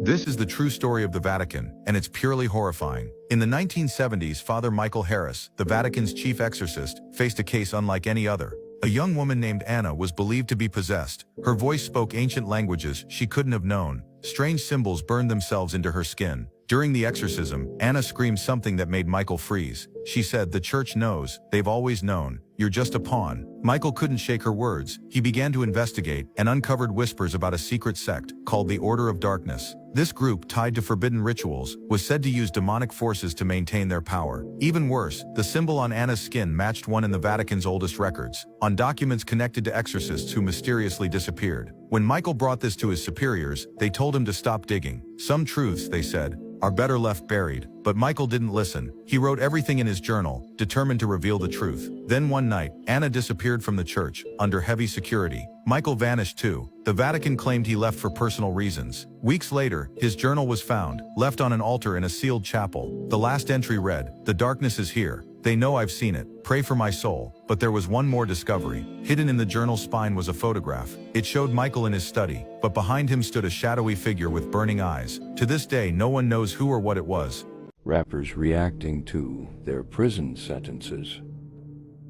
This is the true story of the Vatican, and it's purely horrifying. In the 1970s, Father Michael Harris, the Vatican's chief exorcist, faced a case unlike any other. A young woman named Anna was believed to be possessed. Her voice spoke ancient languages she couldn't have known. Strange symbols burned themselves into her skin. During the exorcism, Anna screamed something that made Michael freeze. She said, "The church knows, they've always known. You're just a pawn." Michael couldn't shake her words. He began to investigate and uncovered whispers about a secret sect called the Order of Darkness. This group, tied to forbidden rituals, was said to use demonic forces to maintain their power. Even worse, the symbol on Anna's skin matched one in the Vatican's oldest records, on documents connected to exorcists who mysteriously disappeared. When Michael brought this to his superiors, they told him to stop digging. Some truths, they said, are better left buried. But Michael didn't listen. He wrote everything in his journal, determined to reveal the truth. Then one night, Anna disappeared from the church, under heavy security. Michael vanished too. The Vatican claimed he left for personal reasons. Weeks later, his journal was found, left on an altar in a sealed chapel. The last entry read, "The darkness is here. They know I've seen it. Pray for my soul." But there was one more discovery. Hidden in the journal's spine was a photograph. It showed Michael in his study, but behind him stood a shadowy figure with burning eyes. To this day, no one knows who or what it was. Rappers reacting to their prison sentences.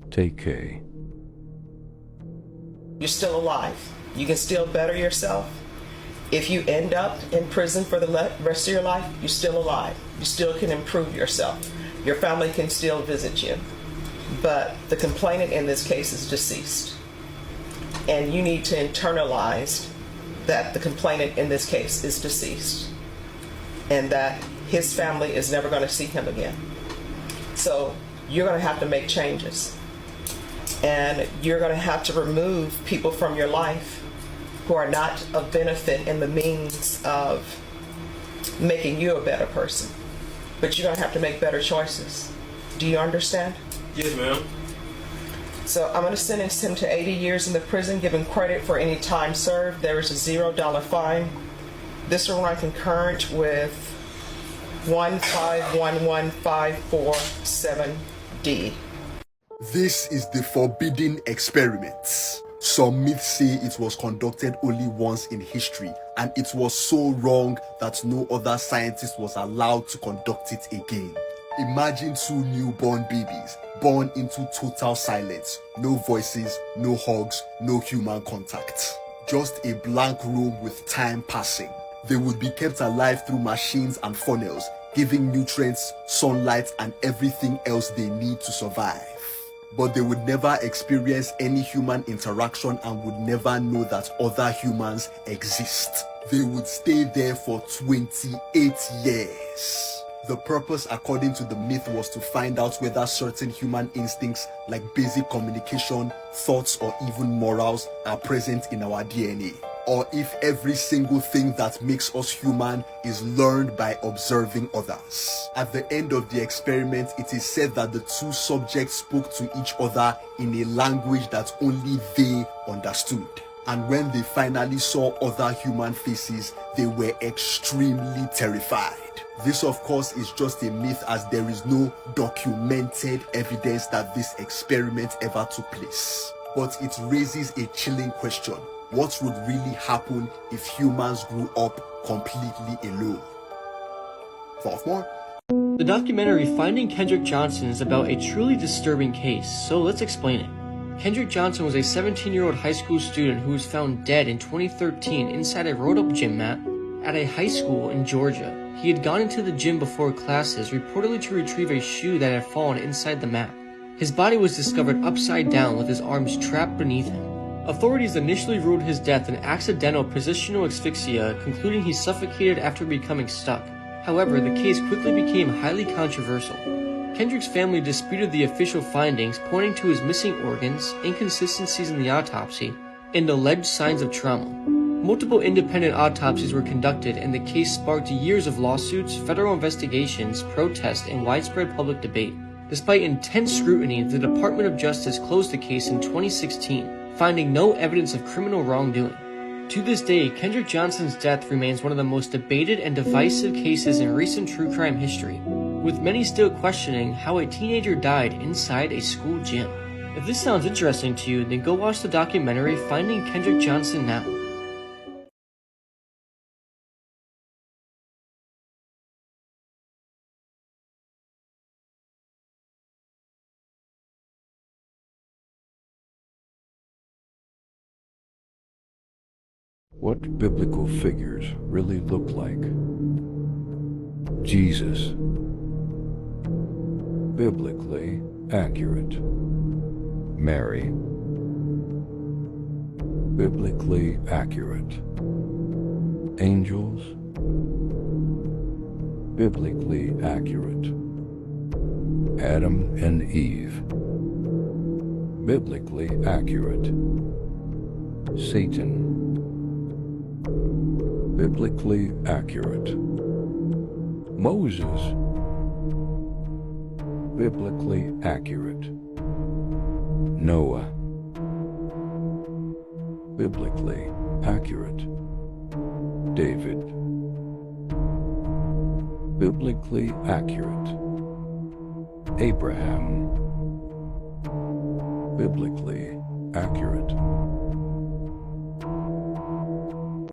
Take K. You're still alive. You can still better yourself. If you end up in prison for the rest of your life, you're still alive. You still can improve yourself. Your family can still visit you. But the complainant in this case is deceased. And you need to internalize that the complainant in this case is deceased and that his family is never going to see him again. So you're going to have to make changes. And you're going to have to remove people from your life who are not of benefit in the means of making you a better person. But you're going to have to make better choices. Do you understand? Yes, ma'am. So I'm going to sentence him to 80 years in the prison, give him credit for any time served. There is a $0 fine. This will run concurrent with 1511547D. This is the forbidden experiment. Some myths say it was conducted only once in history, and it was so wrong that no other scientist was allowed to conduct it again. Imagine two newborn babies born into total silence, no voices, no hugs, no human contact. Just a blank room with time passing. They would be kept alive through machines and funnels, giving nutrients, sunlight, and everything else they need to survive. But they would never experience any human interaction and would never know that other humans exist. They would stay there for 28 years. The purpose, according to the myth, was to find out whether certain human instincts like basic communication, thoughts, or even morals are present in our DNA, or if every single thing that makes us human is learned by observing others. At the end of the experiment, it is said that the two subjects spoke to each other in a language that only they understood. And when they finally saw other human faces, they were extremely terrified. This, of course, is just a myth, as there is no documented evidence that this experiment ever took place. But it raises a chilling question. What would really happen if humans grew up completely alone? Thought more? The documentary Finding Kendrick Johnson is about a truly disturbing case, so let's explain it. Kendrick Johnson was a 17-year-old high school student who was found dead in 2013 inside a rolled-up gym mat at a high school in Georgia. He had gone into the gym before classes, reportedly to retrieve a shoe that had fallen inside the mat. His body was discovered upside down with his arms trapped beneath him. Authorities initially ruled his death an accidental positional asphyxia, concluding he suffocated after becoming stuck. However, the case quickly became highly controversial. Kendrick's family disputed the official findings, pointing to his missing organs, inconsistencies in the autopsy, and alleged signs of trauma. Multiple independent autopsies were conducted, and the case sparked years of lawsuits, federal investigations, protests, and widespread public debate. Despite intense scrutiny, the Department of Justice closed the case in 2016, finding no evidence of criminal wrongdoing. To this day, Kendrick Johnson's death remains one of the most debated and divisive cases in recent true crime history, with many still questioning how a teenager died inside a school gym. If this sounds interesting to you, then go watch the documentary Finding Kendrick Johnson now. What biblical figures really look like? Jesus. Biblically accurate. Mary. Biblically accurate. Angels. Biblically accurate. Adam and Eve. Biblically accurate. Satan. Biblically accurate. Moses. Biblically accurate. Noah. Biblically accurate. David. Biblically accurate. Abraham. Biblically accurate.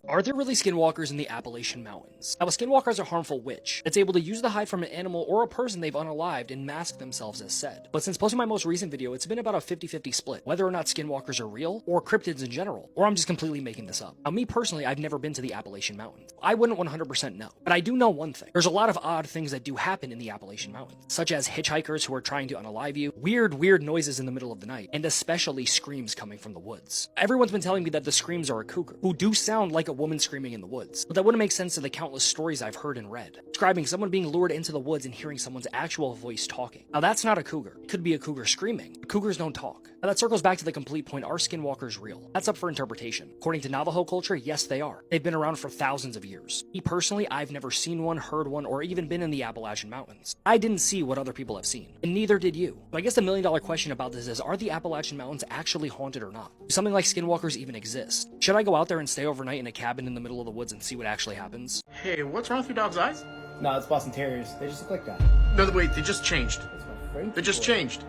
Are there really skinwalkers in the Appalachian Mountains? Now, a skinwalker is a harmful witch that's able to use the hide from an animal or a person they've unalived and mask themselves as said. But since posting my most recent video, it's been about a 50-50 split, whether or not skinwalkers are real, or cryptids in general, or I'm just completely making this up. Now, me personally, I've never been to the Appalachian Mountains. I wouldn't 100% know, but I do know one thing. There's a lot of odd things that do happen in the Appalachian Mountains, such as hitchhikers who are trying to unalive you, weird noises in the middle of the night, and especially screams coming from the woods. Everyone's been telling me that the screams are a cougar, who do sound like a woman screaming in the woods, but that wouldn't make sense to the countless stories I've heard and read, describing someone being lured into the woods and hearing someone's actual voice talking. Now that's not a cougar. It could be a cougar screaming, but cougars don't talk. Now that circles back to the complete point, are skinwalkers real? That's up for interpretation. According to Navajo culture, yes they are. They've been around for thousands of years. Me personally, I've never seen one, heard one, or even been in the Appalachian Mountains. I didn't see what other people have seen, and neither did you. So I guess the million-dollar question about this is, are the Appalachian Mountains actually haunted or not? Do something like skinwalkers even exist? Should I go out there and stay overnight in a cabin in the middle of the woods and see what actually happens? Hey, what's wrong with your dog's eyes? No, it's Boston Terriers. They just look like that. No, wait, they just changed. That's my Frankie. They just changed.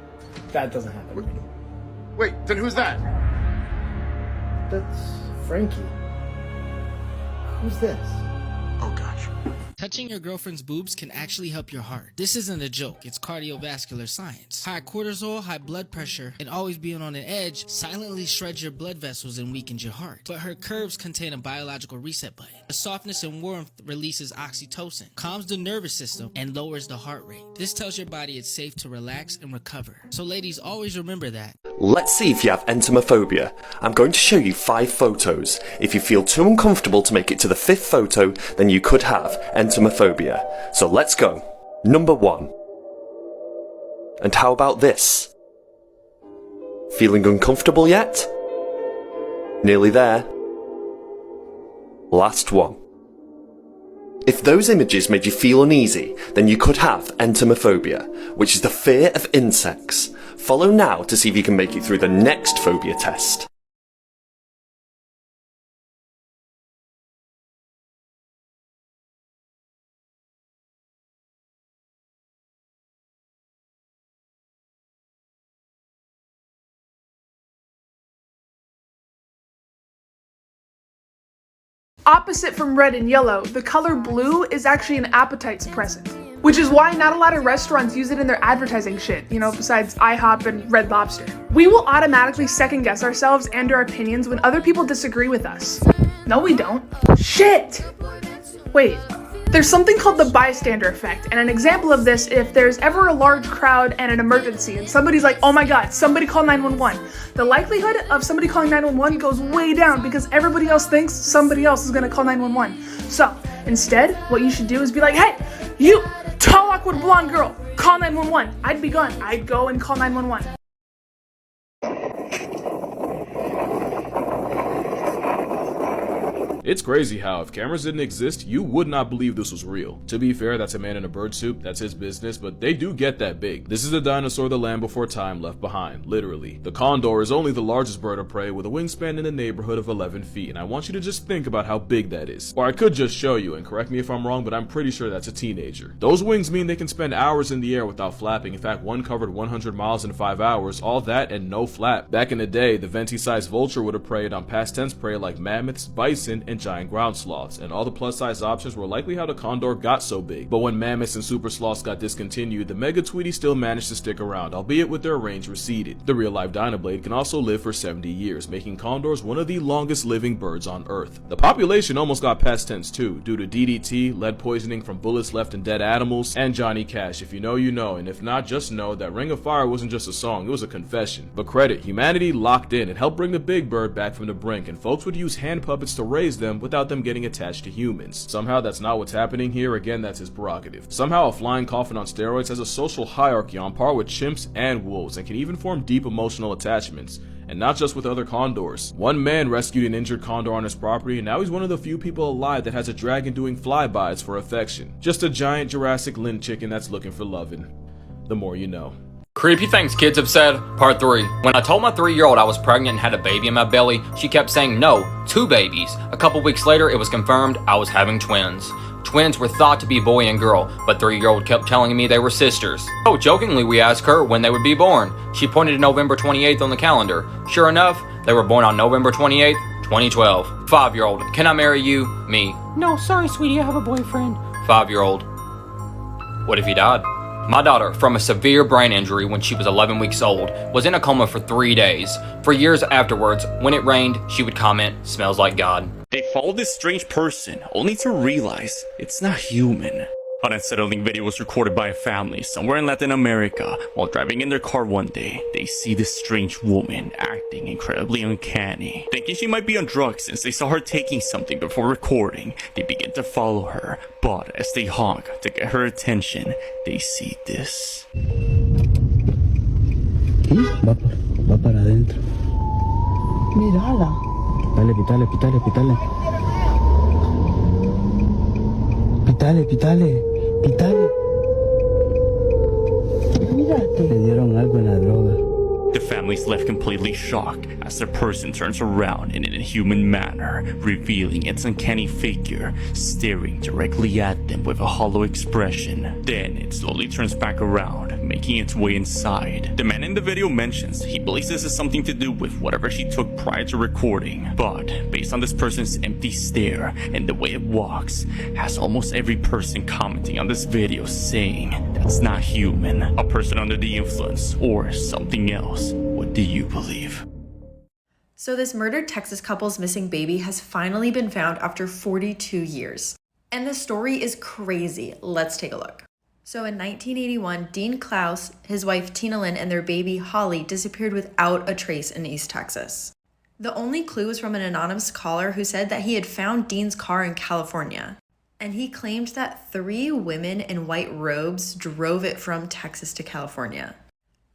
That doesn't happen. Wait, then who's that? That's Frankie. Who's this? Oh gosh. Touching your girlfriend's boobs can actually help your heart. This isn't a joke, it's cardiovascular science. High cortisol, high blood pressure, and always being on an edge silently shreds your blood vessels and weakens your heart. But her curves contain a biological reset button. The softness and warmth releases oxytocin, calms the nervous system, and lowers the heart rate. This tells your body it's safe to relax and recover. So ladies, always remember that. Let's see if you have entomophobia. I'm going to show you 5 photos. If you feel too uncomfortable to make it to the 5th photo, then you could have entomophobia. So let's go. Number 1. And how about this? Feeling uncomfortable yet? Nearly there. Last one. If those images made you feel uneasy, then you could have entomophobia, which is the fear of insects. Follow now to see if you can make it through the next phobia test. Opposite from red and yellow, the color blue is actually an appetite suppressant, which is why not a lot of restaurants use it in their advertising shit, you know, besides IHOP and Red Lobster. We will automatically second guess ourselves and our opinions when other people disagree with us. No, we don't. Shit! Wait. There's something called the bystander effect, and an example of this, if there's ever a large crowd and an emergency and somebody's like, oh my god, somebody call 911, the likelihood of somebody calling 911 goes way down because everybody else thinks somebody else is gonna call 911. So, instead, what you should do is be like, hey, you tall, awkward blonde girl, call 911. I'd be gone. I'd go and call 911. It's crazy how if cameras didn't exist, you would not believe this was real. To be fair, that's a man in a bird suit, that's his business, but they do get that big. This is the dinosaur the land before time left behind, literally. The condor is only the largest bird of prey with a wingspan in the neighborhood of 11 feet, and I want you to just think about how big that is. Or I could just show you, and correct me if I'm wrong, but I'm pretty sure that's a teenager. Those wings mean they can spend hours in the air without flapping. In fact, one covered 100 miles in 5 hours, all that and no flap. Back in the day, the venti-sized vulture would have preyed on past tense prey like mammoths, bison, and giant ground sloths, and all the plus-size options were likely how the Condor got so big. But when mammoths and super sloths got discontinued, the Mega Tweety still managed to stick around, albeit with their range receded. The real-life Dynablade can also live for 70 years, making condors one of the longest living birds on Earth. The population almost got past tense too, due to DDT, lead poisoning from bullets left in dead animals, and Johnny Cash. If you know, you know, and if not, just know that Ring of Fire wasn't just a song, it was a confession. But credit, humanity locked in and helped bring the big bird back from the brink, and folks would use hand puppets to raise them without them getting attached to humans. Somehow that's not what's happening here, again that's his prerogative. Somehow a flying coffin on steroids has a social hierarchy on par with chimps and wolves, and can even form deep emotional attachments. And not just with other condors. One man rescued an injured condor on his property, and now he's one of the few people alive that has a dragon doing flybys for affection. Just a giant Jurassic Lynn chicken that's looking for lovin'. The more you know. Creepy things kids have said, part 3. When I told my 3-year-old I was pregnant and had a baby in my belly, she kept saying no, 2 babies. A couple weeks later, it was confirmed I was having twins. Twins were thought to be boy and girl, but 3-year-old kept telling me they were sisters. So jokingly, we asked her when they would be born. She pointed to November 28th on the calendar. Sure enough, they were born on November 28th, 2012. 5-year-old, can I marry you? Me. No, sorry, sweetie, I have a boyfriend. 5-year-old, what if he died? My daughter, from a severe brain injury when she was 11 weeks old, was in a coma for 3 days. For years afterwards, when it rained, she would comment, "Smells like God." They follow this strange person, only to realize it's not human. An unsettling video was recorded by a family somewhere in Latin America. While driving in their car one day, they see this strange woman acting incredibly uncanny. Thinking she might be on drugs since they saw her taking something before recording, they begin to follow her. But as they honk to get her attention, they see this. Va para adentro. Mírala. Dale, pitale, pitale, pitale. Pitale, pitale. Pitale. Mírate. Le dieron algo en la droga. The family's left completely shocked as the person turns around in an inhuman manner, revealing its uncanny figure, staring directly at them with a hollow expression. Then it slowly turns back around, making its way inside. The man in the video mentions he believes this is something to do with whatever she took prior to recording, but based on this person's empty stare and the way it walks, has almost every person commenting on this video saying that's not human, a person under the influence, or something else. What do you believe? So this murdered Texas couple's missing baby has finally been found after 42 years. And the story is crazy. Let's take a look. So in 1981, Dean Klaus, his wife Tina Lynn, and their baby Holly disappeared without a trace in East Texas. The only clue was from an anonymous caller who said that he had found Dean's car in California. And he claimed that 3 women in white robes drove it from Texas to California.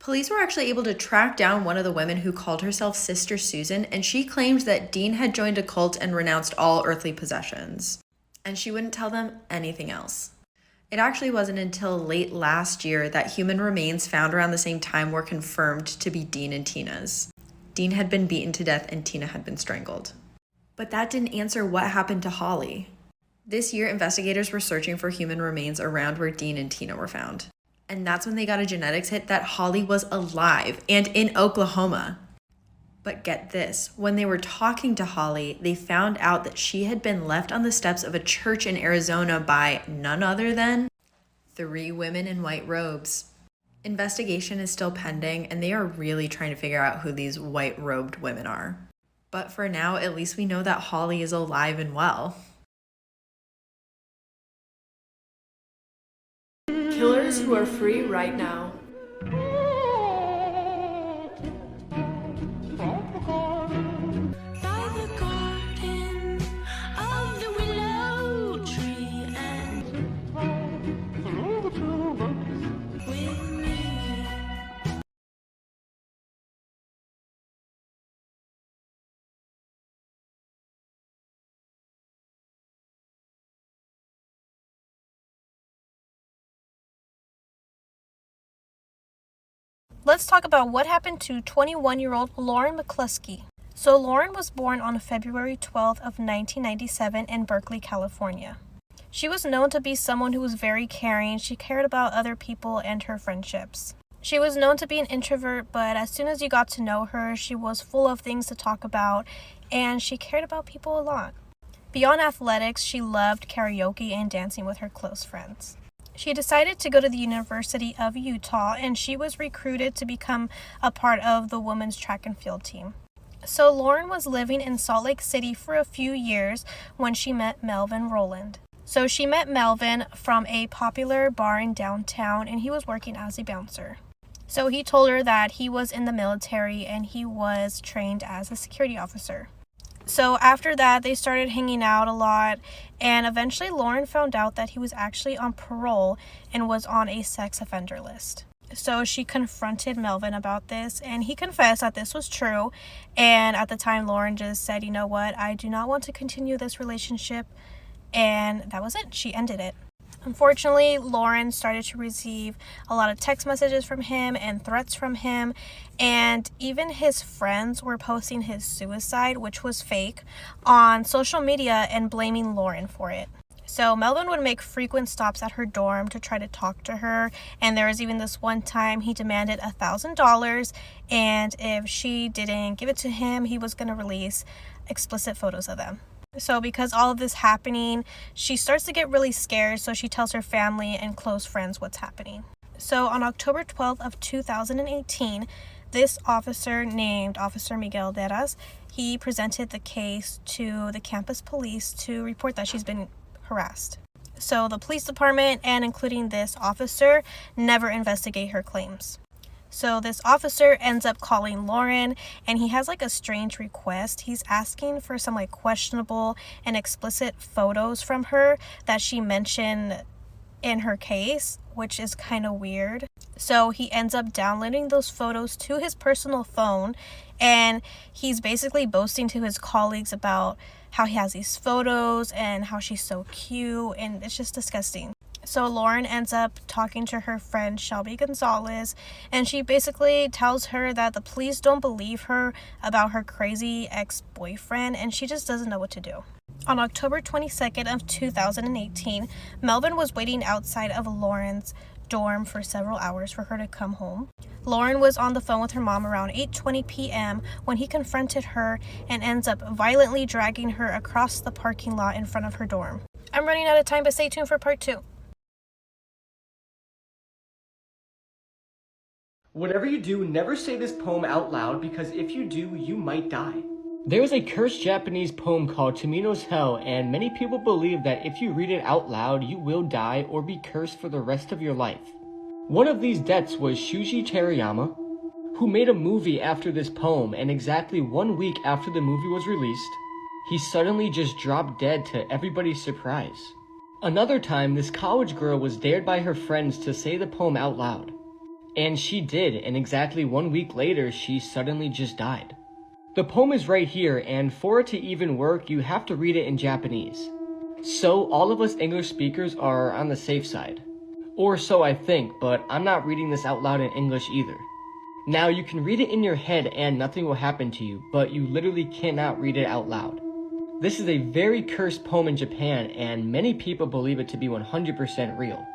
Police were actually able to track down one of the women who called herself Sister Susan, and she claimed that Dean had joined a cult and renounced all earthly possessions. And she wouldn't tell them anything else. It actually wasn't until late last year that human remains found around the same time were confirmed to be Dean and Tina's. Dean had been beaten to death and Tina had been strangled. But that didn't answer what happened to Holly. This year, investigators were searching for human remains around where Dean and Tina were found. And that's when they got a genetics hit that Holly was alive and in Oklahoma. But get this, when they were talking to Holly, they found out that she had been left on the steps of a church in Arizona by none other than 3 women in white robes. Investigation is still pending, and they are really trying to figure out who these white-robed women are. But for now, at least we know that Holly is alive and well. Killers who are free right now. Let's talk about what happened to 21-year-old Lauren McCluskey. So Lauren was born on February 12th of 1997 in Berkeley, California. She was known to be someone who was very caring. She cared about other people and her friendships. She was known to be an introvert, but as soon as you got to know her, she was full of things to talk about, and she cared about people a lot. Beyond athletics, she loved karaoke and dancing with her close friends. She decided to go to the University of Utah, and she was recruited to become a part of the women's track and field team. So Lauren was living in Salt Lake City for a few years when she met Melvin Rowland. So she met Melvin from a popular bar in downtown, and he was working as a bouncer. So he told her that he was in the military and he was trained as a security officer. So after that, they started hanging out a lot, and eventually Lauren found out that he was actually on parole and was on a sex offender list. So she confronted Melvin about this, and he confessed that this was true. And at the time, Lauren just said, you know what, I do not want to continue this relationship. And that was it. She ended it. Unfortunately, Lauren started to receive a lot of text messages from him and threats from him, and even his friends were posting his suicide, which was fake, on social media and blaming Lauren for it. So Melvin would make frequent stops at her dorm to try to talk to her, and there was even this one time he demanded $1,000, and if she didn't give it to him, he was going to release explicit photos of them. So because all of this happening, she starts to get really scared, so she tells her family and close friends what's happening. So on October 12th of 2018, this officer named Officer Miguel Deras, he presented the case to the campus police to report that she's been harassed. So the police department, and including this officer, never investigate her claims. So this officer ends up calling Lauren, and he has like a strange request. He's asking for some like questionable and explicit photos from her that she mentioned in her case, which is kind of weird. So he ends up downloading those photos to his personal phone, and he's basically boasting to his colleagues about how he has these photos and how she's so cute, and it's just disgusting. So Lauren ends up talking to her friend Shelby Gonzalez, and she basically tells her that the police don't believe her about her crazy ex-boyfriend, and she just doesn't know what to do. On October 22nd of 2018, Melvin was waiting outside of Lauren's dorm for several hours for her to come home. Lauren was on the phone with her mom around 8:20 p.m. when he confronted her and ends up violently dragging her across the parking lot in front of her dorm. I'm running out of time, but stay tuned for part 2. Whatever you do, never say this poem out loud, because if you do, you might die. There is a cursed Japanese poem called Tamino's Hell, and many people believe that if you read it out loud, you will die or be cursed for the rest of your life. One of these deaths was Shuji Terayama, who made a movie after this poem, and exactly 1 week after the movie was released, he suddenly just dropped dead to everybody's surprise. Another time, this college girl was dared by her friends to say the poem out loud. And she did, and exactly 1 week later, she suddenly just died. The poem is right here, and for it to even work, you have to read it in Japanese. So all of us English speakers are on the safe side. Or so I think, but I'm not reading this out loud in English either. Now, you can read it in your head and nothing will happen to you, but you literally cannot read it out loud. This is a very cursed poem in Japan, and many people believe it to be 100% real.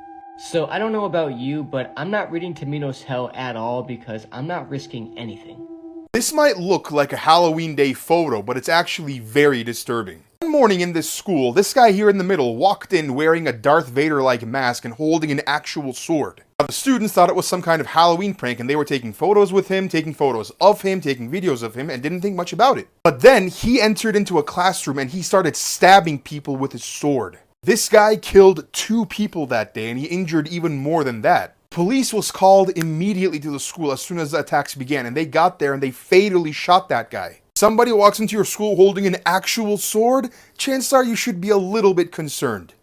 So I don't know about you, but I'm not reading Tamino's Hell at all because I'm not risking anything. This might look like a Halloween Day photo, but it's actually very disturbing. One morning in this school, this guy here in the middle walked in wearing a Darth Vader-like mask and holding an actual sword. Now, the students thought it was some kind of Halloween prank, and they were taking photos with him, taking photos of him, taking videos of him, and didn't think much about it. But then he entered into a classroom and he started stabbing people with his sword. This guy killed 2 people that day, and he injured even more than that. Police was called immediately to the school as soon as the attacks began, and they got there and they fatally shot that guy. Somebody walks into your school holding an actual sword, chances are you should be a little bit concerned.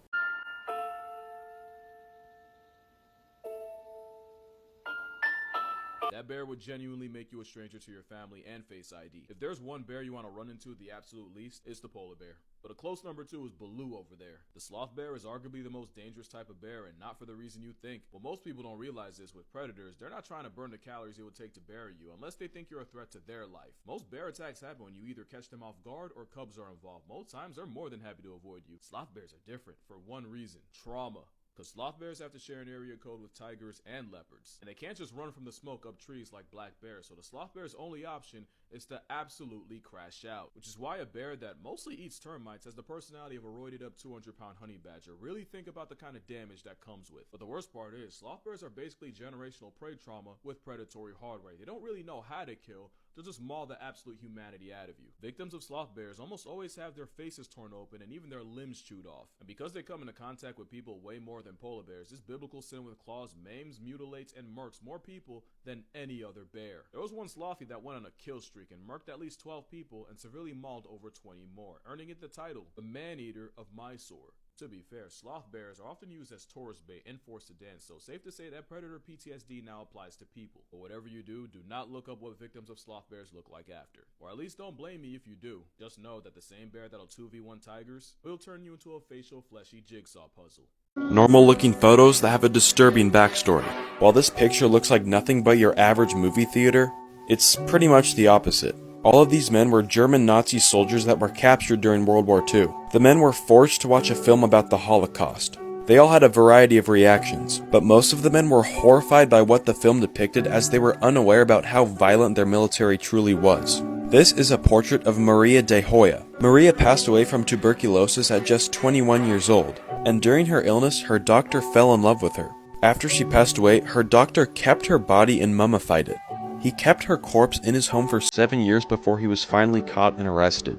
That bear would genuinely make you a stranger to your family and Face ID. If there's one bear you want to run into the absolute least, it's the polar bear. But a close number 2 is Baloo over there. The sloth bear is arguably the most dangerous type of bear, and not for the reason you think. But most people don't realize this with predators. They're not trying to burn the calories it would take to bury you, unless they think you're a threat to their life. Most bear attacks happen when you either catch them off guard or cubs are involved. Most times they're more than happy to avoid you. Sloth bears are different for one reason: trauma. Because sloth bears have to share an area code with tigers and leopards, and they can't just run from the smoke up trees like black bears, so the sloth bear's only option is to absolutely crash out, which is why a bear that mostly eats termites has the personality of a roided up 200-pound honey badger. Really think about the kind of damage that comes with. But the worst part is, sloth bears are basically generational prey trauma with predatory hardware. They don't really know how to kill, they'll just maul the absolute humanity out of you. Victims of sloth bears almost always have their faces torn open and even their limbs chewed off. And because they come into contact with people way more than polar bears, this biblical sin with claws maims, mutilates, and murks more people than any other bear. There was one slothy that went on a kill streak and murked at least 12 people and severely mauled over 20 more, earning it the title, the Man-Eater of Mysore. To be fair, sloth bears are often used as tourist bait and forced to dance, so safe to say that predator PTSD now applies to people. But whatever you do, do not look up what victims of sloth bears look like after. Or at least don't blame me if you do. Just know that the same bear that'll 2v1 tigers will turn you into a facial fleshy jigsaw puzzle. Normal looking photos that have a disturbing backstory. While this picture looks like nothing but your average movie theater, it's pretty much the opposite. All of these men were German Nazi soldiers that were captured during World War II. The men were forced to watch a film about the Holocaust. They all had a variety of reactions, but most of the men were horrified by what the film depicted as they were unaware about how violent their military truly was. This is a portrait of Maria de Hoya. Maria passed away from tuberculosis at just 21 years old, and during her illness, her doctor fell in love with her. After she passed away, her doctor kept her body and mummified it. He kept her corpse in his home for 7 years before he was finally caught and arrested.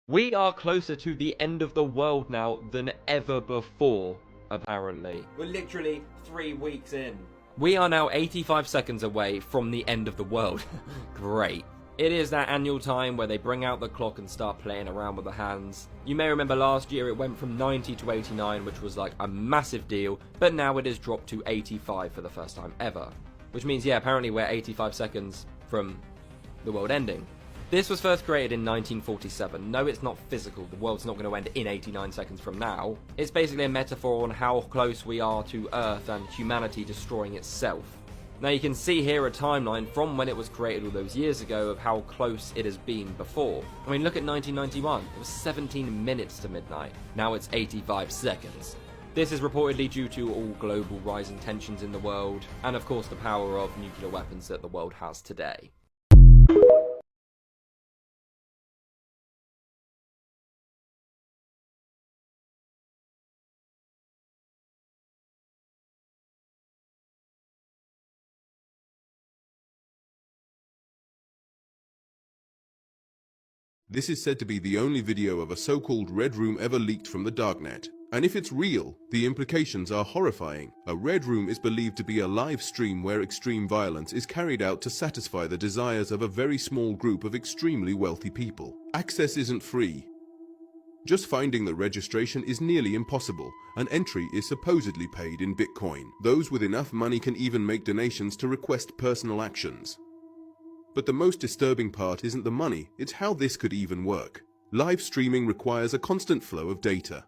We are closer to the end of the world now than ever before, apparently. We're literally 3 weeks in. We are now 85 seconds away from the end of the world. Great. It is that annual time where they bring out the clock and start playing around with the hands. You may remember last year it went from 90 to 89, which was like a massive deal, but now it has dropped to 85 for the first time ever. Which means, yeah, apparently we're 85 seconds from the world ending. This was first created in 1947. No, it's not physical. The world's not going to end in 89 seconds from now. It's basically a metaphor on how close we are to Earth and humanity destroying itself. Now you can see here a timeline from when it was created all those years ago of how close it has been before. I mean, look at 1991. It was 17 minutes to midnight. Now it's 85 seconds. This is reportedly due to all global rising tensions in the world, and of course the power of nuclear weapons that the world has today. This is said to be the only video of a so-called Red Room ever leaked from the darknet. And if it's real, the implications are horrifying. A Red Room is believed to be a live stream where extreme violence is carried out to satisfy the desires of a very small group of extremely wealthy people. Access isn't free. Just finding the registration is nearly impossible. An entry is supposedly paid in Bitcoin. Those with enough money can even make donations to request personal actions. But the most disturbing part isn't the money, it's how this could even work. Live streaming requires a constant flow of data.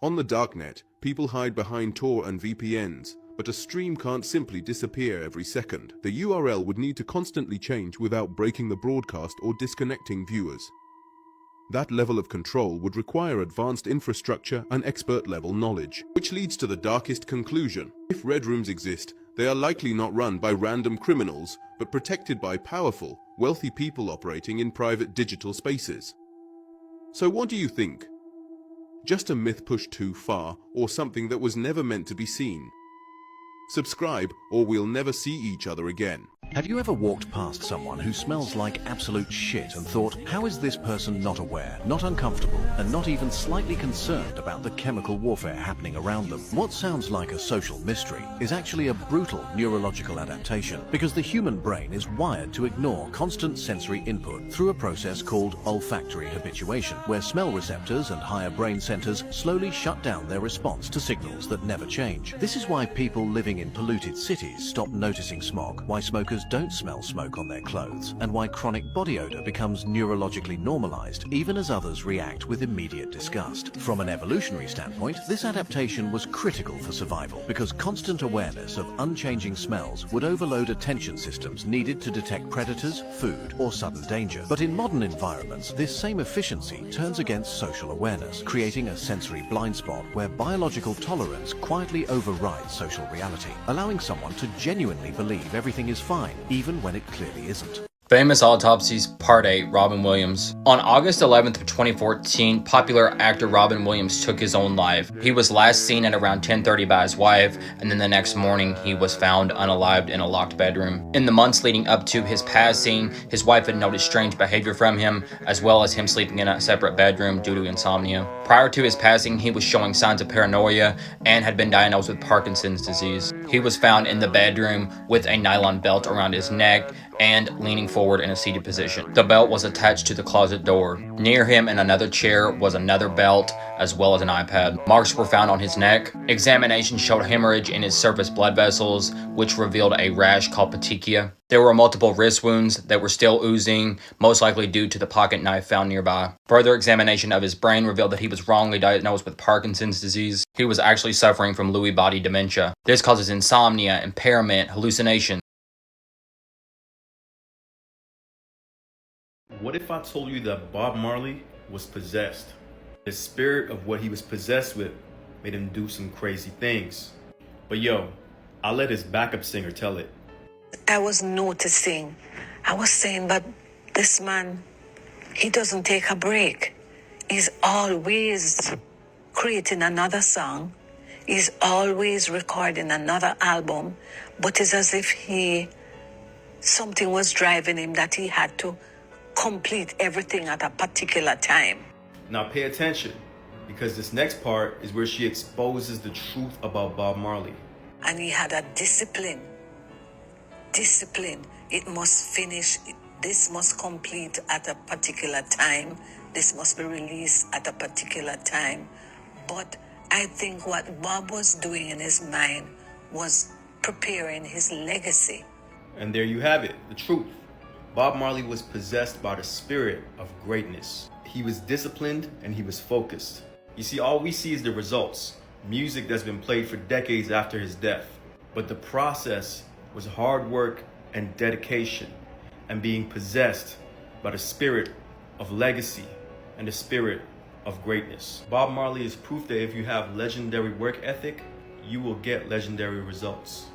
On the darknet, people hide behind Tor and VPNs, but a stream can't simply disappear every second. The URL would need to constantly change without breaking the broadcast or disconnecting viewers. That level of control would require advanced infrastructure and expert-level knowledge, which leads to the darkest conclusion. If Red Rooms exist, they are likely not run by random criminals, but protected by powerful, wealthy people operating in private digital spaces. So what do you think? Just a myth pushed too far, or something that was never meant to be seen? Subscribe, or we'll never see each other again. Have you ever walked past someone who smells like absolute shit and thought, how is this person not aware, not uncomfortable, and not even slightly concerned about the chemical warfare happening around them? What sounds like a social mystery is actually a brutal neurological adaptation, because the human brain is wired to ignore constant sensory input through a process called olfactory habituation, where smell receptors and higher brain centers slowly shut down their response to signals that never change. This is why people living in polluted cities stop noticing smog, why smokers don't smell smoke on their clothes, and why chronic body odor becomes neurologically normalized even as others react with immediate disgust. From an evolutionary standpoint, this adaptation was critical for survival because constant awareness of unchanging smells would overload attention systems needed to detect predators, food, or sudden danger. But in modern environments, this same efficiency turns against social awareness, creating a sensory blind spot where biological tolerance quietly overrides social reality, allowing someone to genuinely believe everything is fine, even when it clearly isn't. Famous Autopsies Part 8, Robin Williams. On August 11th of 2014, popular actor Robin Williams took his own life. He was last seen at around 10:30 by his wife, and then the next morning he was found unalived in a locked bedroom. In the months leading up to his passing, his wife had noticed strange behavior from him, as well as him sleeping in a separate bedroom due to insomnia. Prior to his passing, he was showing signs of paranoia and had been diagnosed with Parkinson's disease. He was found in the bedroom with a nylon belt around his neck and leaning forward in a seated position. The belt was attached to the closet door. Near him in another chair was another belt, as well as an iPad. Marks were found on his neck. Examination showed hemorrhage in his surface blood vessels, which revealed a rash called petechia. There were multiple wrist wounds that were still oozing, most likely due to the pocket knife found nearby. Further examination of his brain revealed that he was wrongly diagnosed with Parkinson's disease. He was actually suffering from Lewy body dementia. This causes insomnia, impairment, hallucination. What if I told you that Bob Marley was possessed? The spirit of what he was possessed with made him do some crazy things. But yo, I'll let his backup singer tell it. I was noticing, I was saying, but this man, he doesn't take a break. He's always creating another song. He's always recording another album, but it's as if something was driving him that he had to complete everything at a particular time. Now pay attention, because this next part is where she exposes the truth about Bob Marley. And he had a discipline. It must finish. This must complete at a particular time. This must be released at a particular time. But I think what Bob was doing in his mind was preparing his legacy. And there you have it, the truth. Bob Marley was possessed by the spirit of greatness. He was disciplined and he was focused. You see, all we see is the results, music that's been played for decades after his death. But the process was hard work and dedication and being possessed by the spirit of legacy and the spirit of greatness. Bob Marley is proof that if you have legendary work ethic, you will get legendary results.